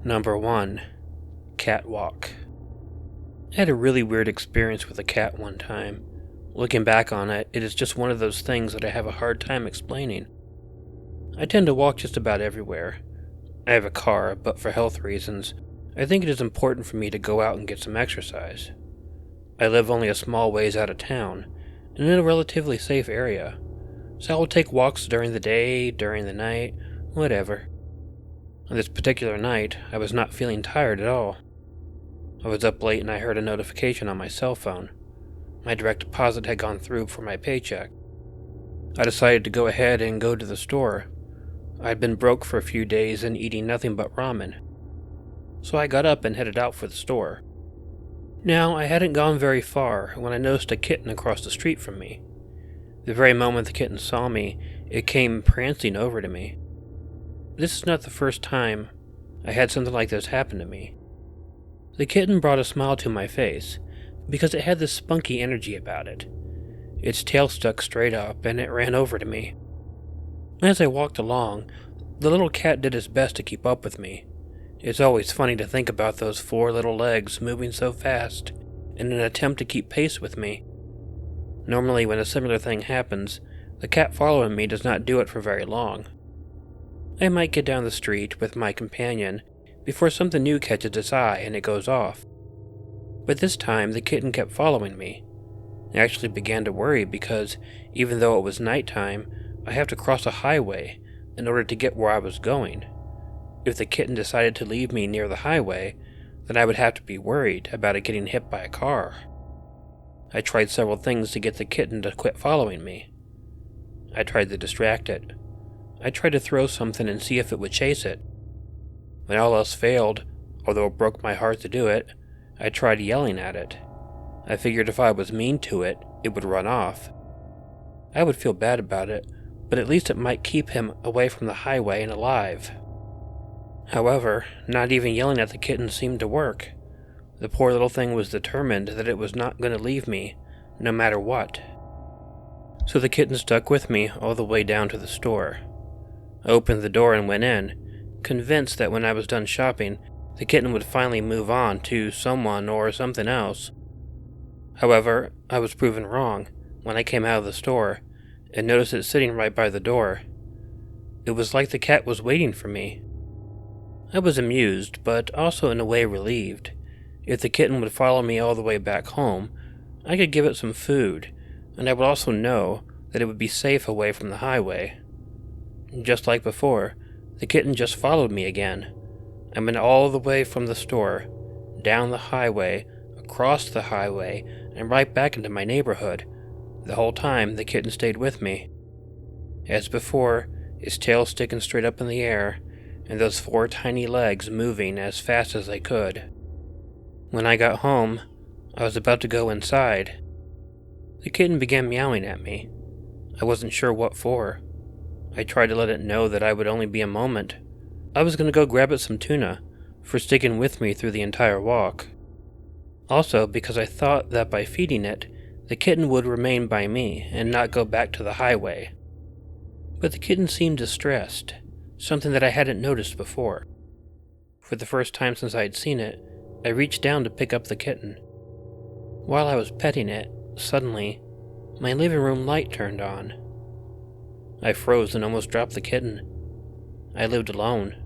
Number 1. Catwalk. I had a really weird experience with a cat one time. Looking back on it, it is just one of those things that I have a hard time explaining. I tend to walk just about everywhere. I have a car, but for health reasons, I think it is important for me to go out and get some exercise. I live only a small ways out of town, and in a relatively safe area, so I will take walks during the day, during the night, whatever. On this particular night, I was not feeling tired at all. I was up late and I heard a notification on my cell phone. My direct deposit had gone through for my paycheck. I decided to go ahead and go to the store. I had been broke for a few days and eating nothing but ramen. So I got up and headed out for the store. Now, I hadn't gone very far when I noticed a kitten across the street from me. The very moment the kitten saw me, it came prancing over to me. This is not the first time I had something like this happen to me. The kitten brought a smile to my face because it had this spunky energy about it. Its tail stuck straight up and it ran over to me. As I walked along, the little cat did its best to keep up with me. It's always funny to think about those 4 little legs moving so fast in an attempt to keep pace with me. Normally when a similar thing happens, the cat following me does not do it for very long. I might get down the street with my companion before something new catches its eye and it goes off. But this time the kitten kept following me. I actually began to worry because even though it was nighttime, I have to cross a highway in order to get where I was going. If the kitten decided to leave me near the highway, then I would have to be worried about it getting hit by a car. I tried several things to get the kitten to quit following me. I tried to distract it. I tried to throw something and see if it would chase it. When all else failed, although it broke my heart to do it, I tried yelling at it. I figured if I was mean to it, it would run off. I would feel bad about it, but at least it might keep him away from the highway and alive. However, not even yelling at the kitten seemed to work. The poor little thing was determined that it was not going to leave me, no matter what. So the kitten stuck with me all the way down to the store. I opened the door and went in, convinced that when I was done shopping, the kitten would finally move on to someone or something else. However, I was proven wrong when I came out of the store and noticed it sitting right by the door. It was like the cat was waiting for me. I was amused, but also in a way relieved. If the kitten would follow me all the way back home, I could give it some food, and I would also know that it would be safe away from the highway. Just like before, the kitten just followed me again. I went all the way from the store, down the highway, across the highway, and right back into my neighborhood. The whole time, the kitten stayed with me. As before, its tail sticking straight up in the air, and those 4 tiny legs moving as fast as they could. When I got home, I was about to go inside. The kitten began meowing at me. I wasn't sure what for. I tried to let it know that I would only be a moment. I was going to go grab it some tuna for sticking with me through the entire walk. Also because I thought that by feeding it, the kitten would remain by me and not go back to the highway. But the kitten seemed distressed, something that I hadn't noticed before. For the first time since I had seen it, I reached down to pick up the kitten. While I was petting it, suddenly, my living room light turned on. I froze and almost dropped the kitten. I lived alone.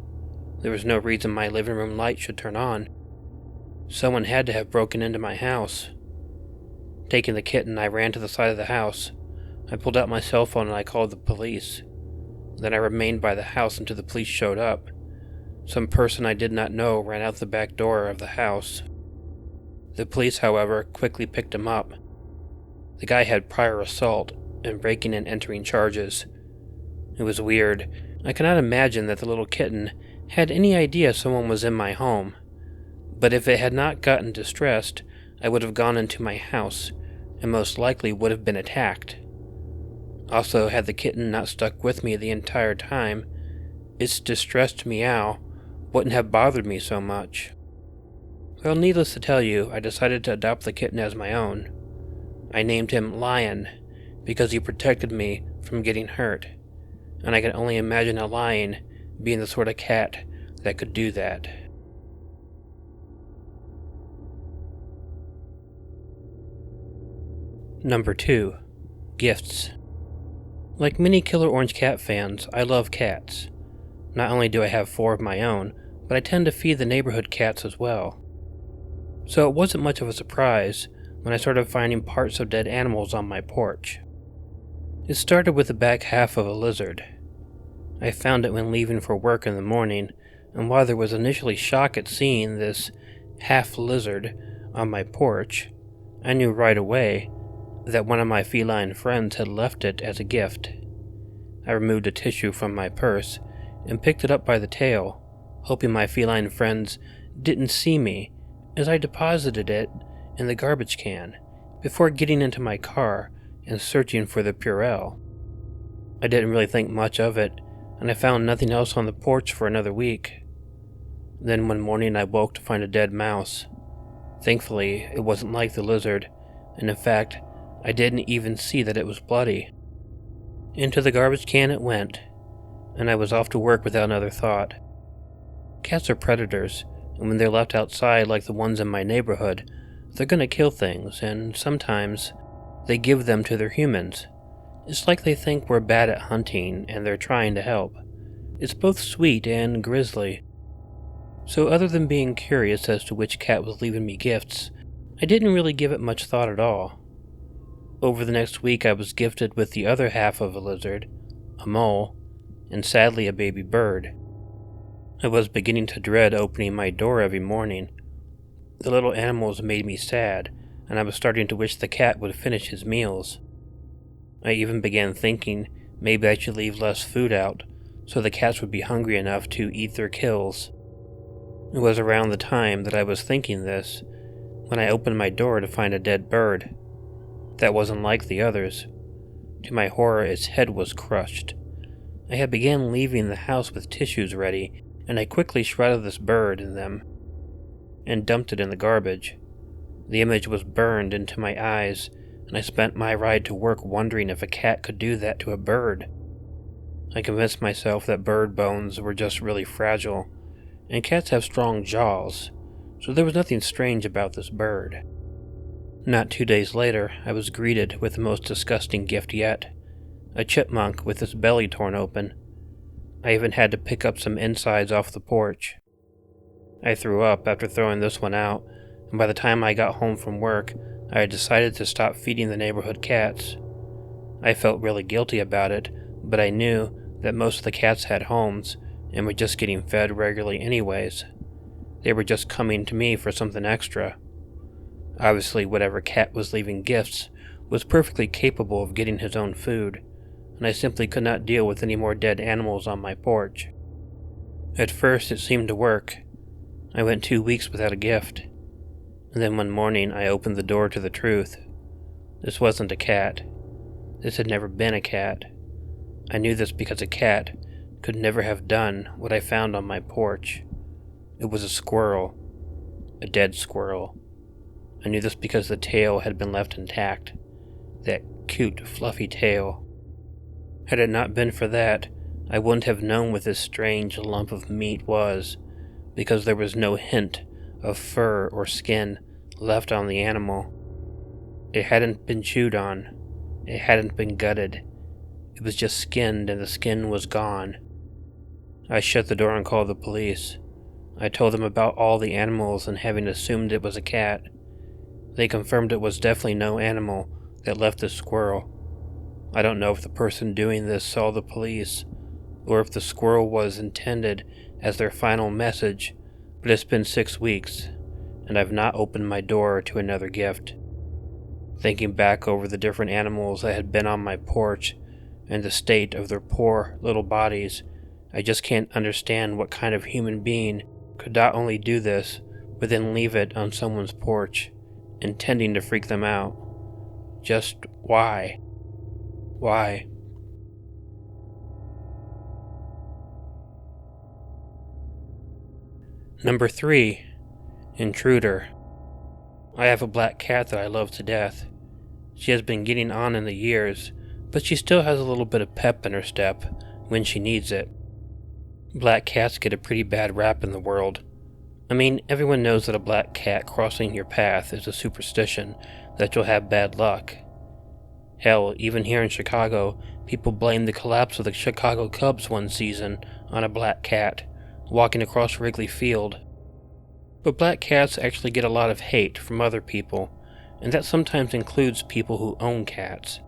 There was no reason my living room light should turn on. Someone had to have broken into my house. Taking the kitten, I ran to the side of the house. I pulled out my cell phone and I called the police. Then I remained by the house until the police showed up. Some person I did not know ran out the back door of the house. The police, however, quickly picked him up. The guy had prior assault and breaking and entering charges. It was weird. I cannot imagine that the little kitten had any idea someone was in my home. But if it had not gotten distressed, I would have gone into my house and most likely would have been attacked. Also, had the kitten not stuck with me the entire time, its distressed meow wouldn't have bothered me so much. Well, needless to tell you, I decided to adopt the kitten as my own. I named him Lion because he protected me from getting hurt, and I can only imagine a lion being the sort of cat that could do that. Number 2. Gifts. Like many Killer Orange Cat fans, I love cats. Not only do I have 4 of my own, but I tend to feed the neighborhood cats as well. So it wasn't much of a surprise when I started finding parts of dead animals on my porch. It started with the back half of a lizard. I found it when leaving for work in the morning, and while there was initially shock at seeing this half lizard on my porch, I knew right away that one of my feline friends had left it as a gift. I removed a tissue from my purse and picked it up by the tail, hoping my feline friends didn't see me as I deposited it in the garbage can before getting into my car and searching for the Purell. I didn't really think much of it, and I found nothing else on the porch for another week. Then one morning I woke to find a dead mouse. Thankfully, it wasn't like the lizard, and in fact, I didn't even see that it was bloody. Into the garbage can it went, and I was off to work without another thought. Cats are predators, and when they're left outside like the ones in my neighborhood, they're gonna kill things, and sometimes they give them to their humans. It's like they think we're bad at hunting and they're trying to help. It's both sweet and grisly. So other than being curious as to which cat was leaving me gifts, I didn't really give it much thought at all. Over the next week I was gifted with the other half of a lizard, a mole, and sadly a baby bird. I was beginning to dread opening my door every morning. The little animals made me sad, and I was starting to wish the cat would finish his meals. I even began thinking maybe I should leave less food out, so the cats would be hungry enough to eat their kills. It was around the time that I was thinking this, when I opened my door to find a dead bird. That wasn't like the others. To my horror, its head was crushed. I had began leaving the house with tissues ready, and I quickly shrouded this bird in them and dumped it in the garbage. The image was burned into my eyes, and I spent my ride to work wondering if a cat could do that to a bird. I convinced myself that bird bones were just really fragile, and cats have strong jaws, so there was nothing strange about this bird. Not 2 days later, I was greeted with the most disgusting gift yet, a chipmunk with its belly torn open. I even had to pick up some insides off the porch. I threw up after throwing this one out, and by the time I got home from work, I had decided to stop feeding the neighborhood cats. I felt really guilty about it, but I knew that most of the cats had homes and were just getting fed regularly anyways. They were just coming to me for something extra. Obviously, whatever cat was leaving gifts was perfectly capable of getting his own food, and I simply could not deal with any more dead animals on my porch. At first, it seemed to work. I went 2 weeks without a gift, and then one morning I opened the door to the truth. This wasn't a cat. This had never been a cat. I knew this because a cat could never have done what I found on my porch. It was a squirrel. A dead squirrel. I knew this because the tail had been left intact. That cute, fluffy tail. Had it not been for that, I wouldn't have known what this strange lump of meat was, because there was no hint of fur or skin left on the animal. It hadn't been chewed on. It hadn't been gutted. It was just skinned, and the skin was gone. I shut the door and called the police. I told them about all the animals and having assumed it was a cat. They confirmed it was definitely no animal that left the squirrel. I don't know if the person doing this saw the police, or if the squirrel was intended as their final message, but it's been 6 weeks, and I've not opened my door to another gift. Thinking back over the different animals that had been on my porch and the state of their poor little bodies, I just can't understand what kind of human being could not only do this, but then leave it on someone's porch, intending to freak them out. Just why? Why? Number 3. Intruder. I have a black cat that I love to death. She has been getting on in the years, but she still has a little bit of pep in her step when she needs it. Black cats get a pretty bad rap in the world. I mean, everyone knows that a black cat crossing your path is a superstition that you'll have bad luck. Hell, even here in Chicago, people blame the collapse of the Chicago Cubs one season on a black cat walking across Wrigley Field. But black cats actually get a lot of hate from other people, and that sometimes includes people who own cats.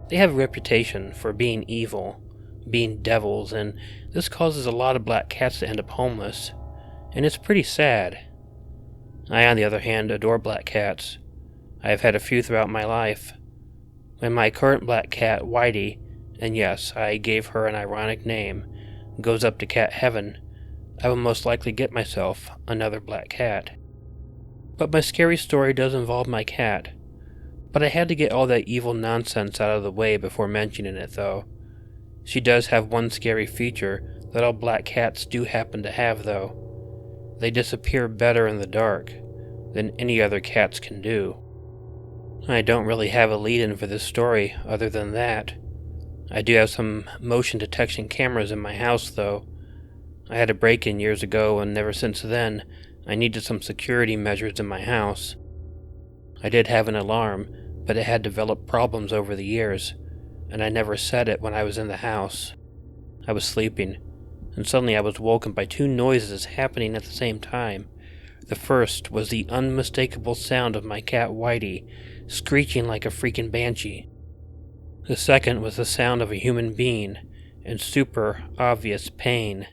They have a reputation for being evil, being devils, and this causes a lot of black cats to end up homeless, and it's pretty sad. I, on the other hand, adore black cats. I have had a few throughout my life. When my current black cat, Whitey, and yes, I gave her an ironic name, goes up to cat heaven, I will most likely get myself another black cat. But my scary story does involve my cat. But I had to get all that evil nonsense out of the way before mentioning it, though. She does have one scary feature that all black cats do happen to have, though. They disappear better in the dark than any other cats can do. I don't really have a lead-in for this story other than that. I do have some motion detection cameras in my house, though. I had a break-in years ago, and ever since then, I needed some security measures in my house. I did have an alarm, but it had developed problems over the years, and I never set it when I was in the house. I was sleeping, and suddenly I was woken by two noises happening at the same time. The first was the unmistakable sound of my cat Whitey, screeching like a freaking banshee. The second was the sound of a human being, in super obvious pain.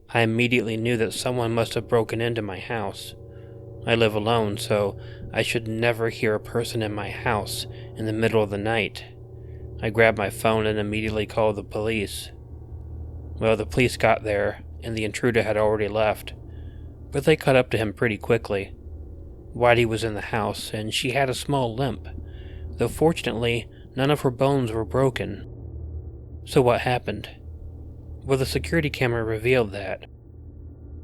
I immediately knew that someone must have broken into my house. I live alone, so I should never hear a person in my house in the middle of the night. I grabbed my phone and immediately called the police. Well, the police got there, and the intruder had already left, but they caught up to him pretty quickly. Whitey was in the house, and she had a small limp, though fortunately none of her bones were broken. So what happened? Well, the security camera revealed that.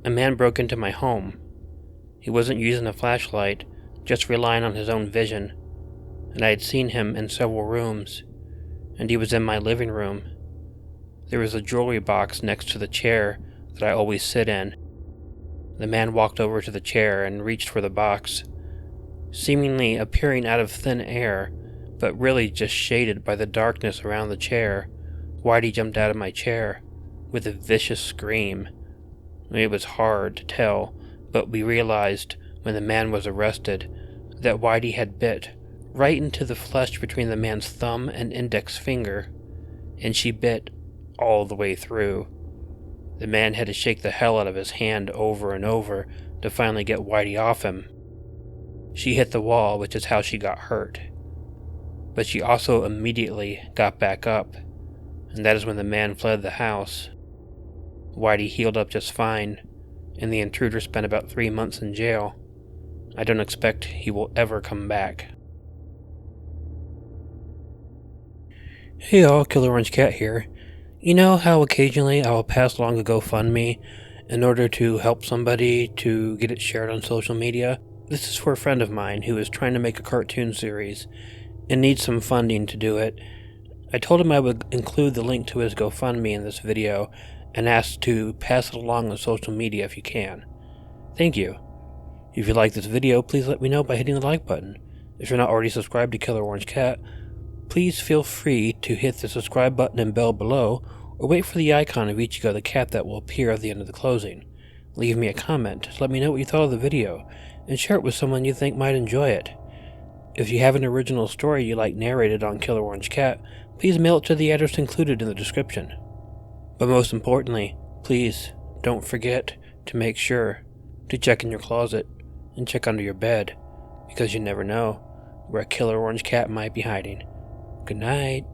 A man broke into my home. He wasn't using a flashlight, just relying on his own vision, and I had seen him in several rooms, and he was in my living room. There was a jewelry box next to the chair that I always sit in. The man walked over to the chair and reached for the box, seemingly appearing out of thin air, but really just shaded by the darkness around the chair. Whitey jumped out of my chair with a vicious scream. It was hard to tell, but we realized when the man was arrested that Whitey had bit right into the flesh between the man's thumb and index finger, and she bit all the way through. The man had to shake the hell out of his hand over and over to finally get Whitey off him. She hit the wall, which is how she got hurt. But she also immediately got back up, and that is when the man fled the house. Whitey healed up just fine, and the intruder spent about 3 months in jail. I don't expect he will ever come back. Hey all, Killer Orange Cat here. You know how occasionally I will pass along a GoFundMe in order to help somebody to get it shared on social media? This is for a friend of mine who is trying to make a cartoon series and needs some funding to do it. I told him I would include the link to his GoFundMe in this video and asked to pass it along on social media if you can. Thank you. If you like this video, please let me know by hitting the like button. If you're not already subscribed to Killer Orange Cat, please feel free to hit the subscribe button and bell below, or wait for the icon of Ichigo the cat that will appear at the end of the closing. Leave me a comment to let me know what you thought of the video, and share it with someone you think might enjoy it. If you have an original story you like narrated on Killer Orange Cat, please mail it to the address included in the description. But most importantly, please don't forget to make sure to check in your closet and check under your bed, because you never know where a Killer Orange Cat might be hiding. Good night.